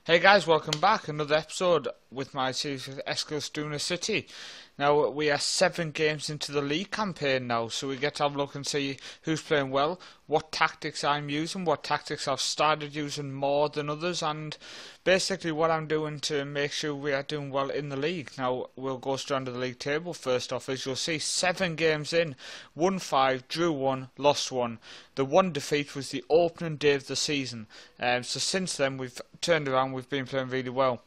Hey guys, welcome back. Another episode with my series with Eskilstuna City. Now, we are 7 games into the league campaign now, so we get to have a look and see who's playing well, what tactics I'm using, what tactics I've started using more than others, and basically what I'm doing to make sure we are doing well in the league. Now, we'll go straight to the league table first off. As you'll see, 7 games in, won 5, drew 1, lost 1. The one defeat was the opening day of the season, so since then we've turned around, we've been playing really well.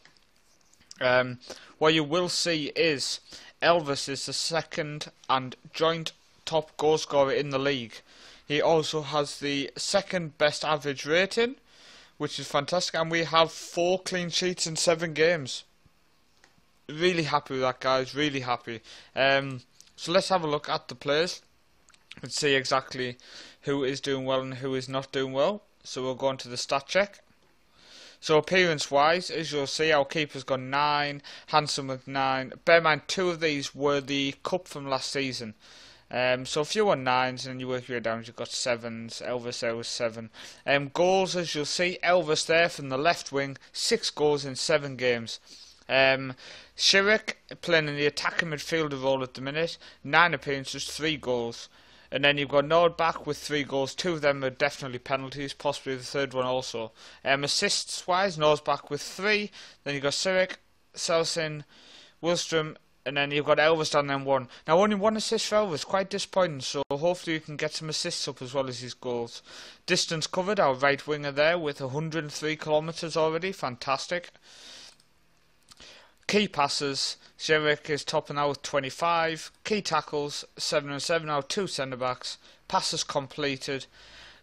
What you will see is Elvis is the second and joint top goal scorer in the league. He also has the second best average rating, which is fantastic, and we have 4 clean sheets in 7 games. Really happy with that, guys, really happy. So let's have a look at the players and see exactly who is doing well and who is not doing well. So we'll go on to the stat check. So appearance wise, as you'll see, our keeper's got 9, Hansen with 9. Bear in mind, 2 of these were the cup from last season. So if you want 9s and then you work your way down, you've got 7s. Elvis there was 7. Goals, as you'll see, Elvis there from the left wing, 6 goals in 7 games. Shirik playing in the attacking midfielder role at the minute, 9 appearances, 3 goals. And then you've got Nordbach with 3 goals. 2 of them are definitely penalties, possibly the third one also. Assists wise, Nordbach with 3. Then you've got Sirik, Selsin, Wilstrom, and then you've got Elvis down there 1. Now only 1 assist for Elvis, quite disappointing, so hopefully you can get some assists up as well as his goals. Distance covered, our right winger there with 103 kilometres already, fantastic. Key passes, Shirik is topping out with 25. Key tackles, 7 and 7 now, 2 centre backs. Passes completed,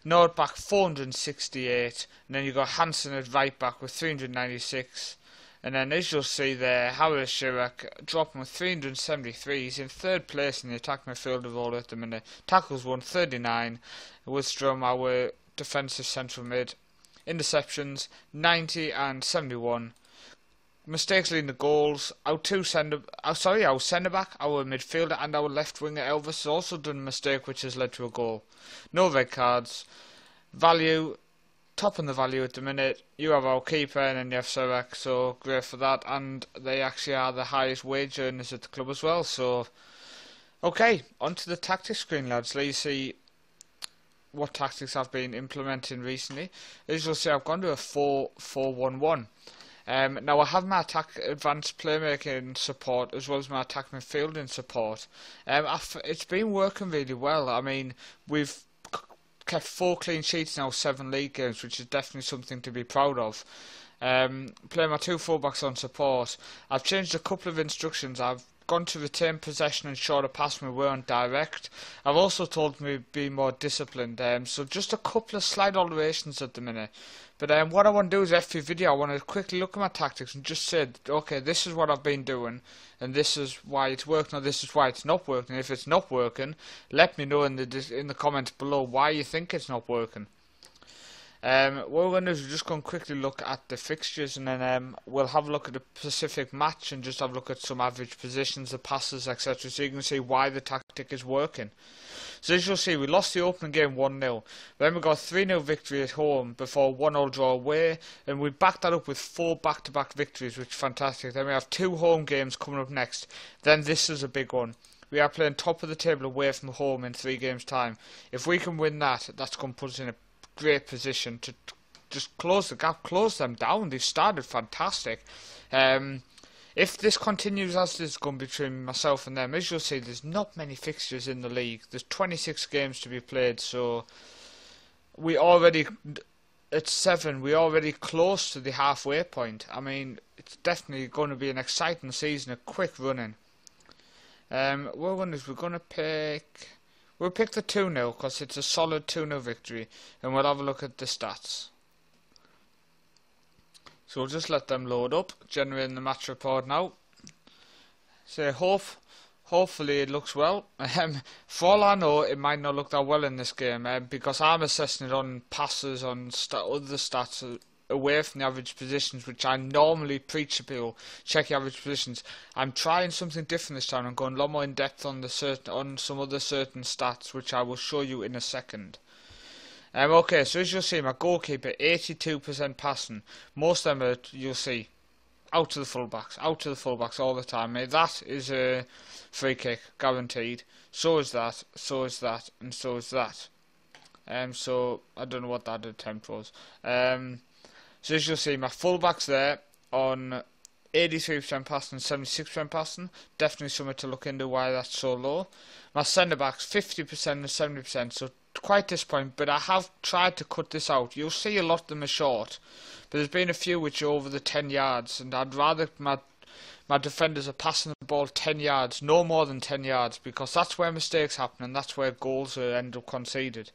Nordbach 468. And then you've got Hansen at right back with 396. And then as you'll see there, Harris Shirak dropping with 373. He's in 3rd place in the attack midfielder role at the minute. Tackles 139. Wilstrom, our defensive central mid. Interceptions 90 and 71. Mistakes leading the goals. Our centre back, our midfielder, and our left winger Elvis has also done a mistake which has led to a goal. No red cards. Value, top in the value at the minute. You have our keeper and then you have Sarek, so great for that. And they actually are the highest wage earners at the club as well. So, okay, onto the tactics screen, lads. Let's see what tactics I've been implementing recently. As you'll see, I've gone to a 4-4-1-1. Now I have my attack advanced playmaking support as well as my attack midfielding support. It's been working really well. I mean, we've kept 4 clean sheets now, 7 league games, which is definitely something to be proud of. Playing my 2 fullbacks on support. I've changed a couple of instructions. I've gone to retain possession and shorter pass when we weren't direct. I've also told me to be more disciplined. So just a couple of slight alterations at the minute. But what I want to do is every video I want to quickly look at my tactics and just say, okay, this is what I've been doing, and this is why it's working, or this is why it's not working. If it's not working, let me know in the comments below why you think it's not working. What we're going to do is we're just going to quickly look at the fixtures, and then we'll have a look at a specific match and just have a look at some average positions, the passes, etc. So you can see why the tactic is working. So as you'll see, we lost the opening game 1-0. Then we got a 3-0 victory at home before 1-0 draw away, and we backed that up with 4 back-to-back victories, which is fantastic. Then we have 2 home games coming up next. Then this is a big one. We are playing top of the table away from home in 3 games' time. If we can win that, that's going to put us in a great position to just close the gap, close them down. They've started fantastic. If this continues as this is going between myself and them, as you'll see, there's not many fixtures in the league. There's 26 games to be played, so we already at 7. We're already close to the halfway point. I mean, it's definitely going to be an exciting season, a quick running. What we're going to do is we'll pick the 2-0 because it's a solid 2-0 victory, and we'll have a look at the stats. So we'll just let them load up, generating the match report now. So hopefully it looks well. For all I know, it might not look that well in this game because I'm assessing it on passes, on other stats away from the average positions, which I normally preach to people. Check the average positions. I'm trying something different this time. I'm going a lot more in depth on some other certain stats, which I will show you in a second. Okay, so as you'll see, my goalkeeper 82% passing. Most of them are, you'll see, out to the fullbacks all the time. That is a free kick, guaranteed. So is that, and so is that. So I don't know what that attempt was. So as you'll see, my fullbacks there on 83% passing, 76% passing. Definitely something to look into why that's so low. My centre backs 50% and 70%. So quite disappointing, but I have tried to cut this out. You'll see a lot of them are short, but there's been a few which are over the 10 yards, and I'd rather my defenders are passing the ball 10 yards, no more than 10 yards, because that's where mistakes happen and that's where goals are end up conceded.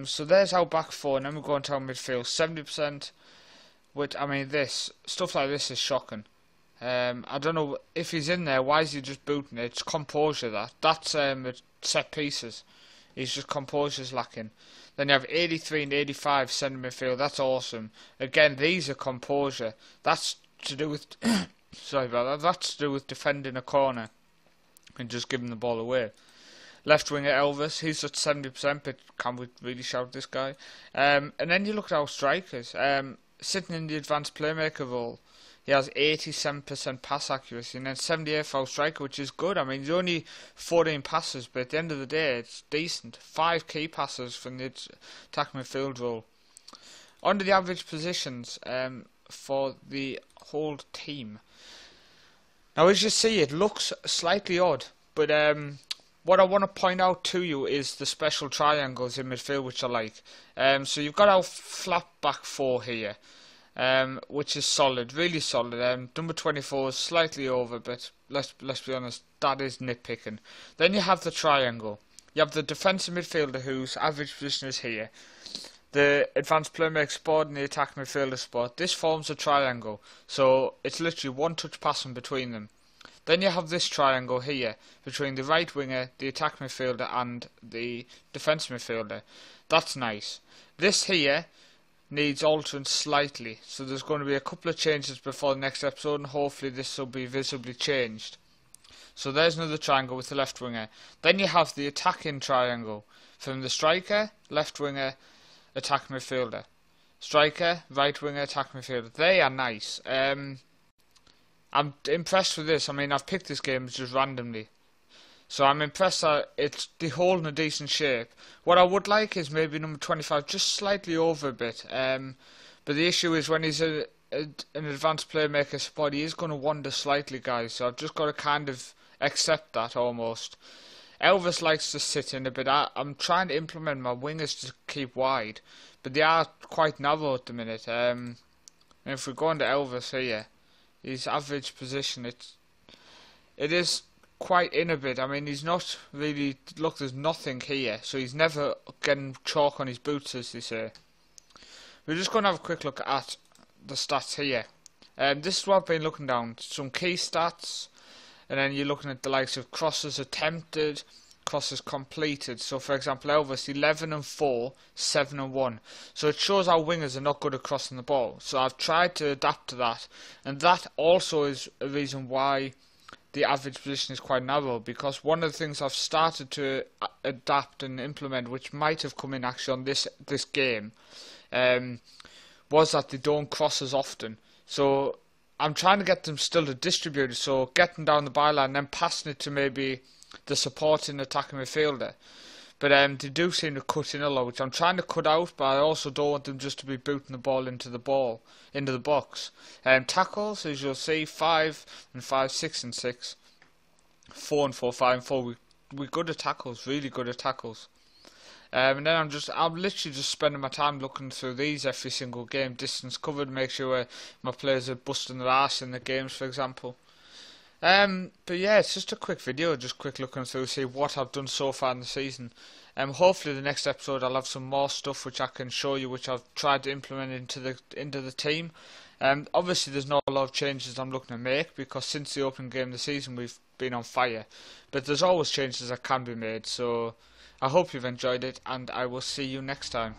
So there's our back four, and then we're going to our midfield 70%. Which, I mean, stuff like this is shocking. I don't know if he's in there. Why is he just booting it? It's composure. That's set pieces. He's just composure's lacking. Then you have 83 and 85 centre midfield. That's awesome. Again, these are composure. That's to do with sorry about that. That's to do with defending a corner and just giving the ball away. Left winger Elvis, he's at 70%, but can we really shout this guy? And then you look at our strikers. Sitting in the advanced playmaker role, he has 87% pass accuracy, and then 78 for our striker, which is good. I mean, he's only 14 passes, but at the end of the day, it's decent. 5 key passes from the attacking midfield role. On to the average positions for the whole team. Now, as you see, it looks slightly odd, but what I want to point out to you is the special triangles in midfield, which I like. So you've got our flat back four here, which is solid, really solid. Number 24 is slightly over, but let's be honest, that is nitpicking. Then you have the triangle. You have the defensive midfielder whose average position is here. The advanced playmaker spot and the attack midfielder spot. This forms a triangle, so it's literally one touch passing between them. Then you have this triangle here between the right winger, the attack midfielder and the defensive midfielder. That's nice. This here needs altering slightly, so there's going to be a couple of changes before the next episode, and hopefully this will be visibly changed. So there's another triangle with the left winger. Then you have the attacking triangle from the striker, left winger, attack midfielder. Striker, right winger, attack midfielder. They are nice. I'm impressed with this. I mean, I've picked this game just randomly, so I'm impressed that it's holding a decent shape. What I would like is maybe number 25 just slightly over a bit. But the issue is when he's an advanced playmaker spot, he is going to wander slightly, guys. So I've just got to kind of accept that almost. Elvis likes to sit in a bit. I'm trying to implement my wingers to keep wide, but they are quite narrow at the minute. And if we go into Elvis here, his average position, it is quite in a bit. I mean, he's not really, look, there's nothing here, so he's never getting chalk on his boots, as they say. We're just going to have a quick look at the stats here. This is what I've been looking down, some key stats, and then you're looking at the likes of crosses attempted, crosses completed. So for example, Elvis 11 and 4, 7 and 1. So it shows our wingers are not good at crossing the ball. So I've tried to adapt to that, and that also is a reason why the average position is quite narrow, because one of the things I've started to adapt and implement, which might have come in actually on this game, was that they don't cross as often. So I'm trying to get them still to distribute it, so getting down the byline and then passing it to maybe the supporting attacking midfielder. But they do seem to cut in a lot, which I'm trying to cut out, but I also don't want them just to be booting the ball into the box. Tackles, as you'll see, 5 and 5, 6 and 6, 4 and 4, 5 and 4. We're good at tackles, really good at tackles. And then I'm literally just spending my time looking through these every single game, distance covered, make sure my players are busting their ass in the games, for example. But yeah, it's just a quick video, just quick looking through, see what I've done so far in the season. Hopefully the next episode I'll have some more stuff which I can show you, which I've tried to implement into the team. Obviously there's not a lot of changes I'm looking to make, because since the opening game of the season we've been on fire. But there's always changes that can be made, so I hope you've enjoyed it, and I will see you next time.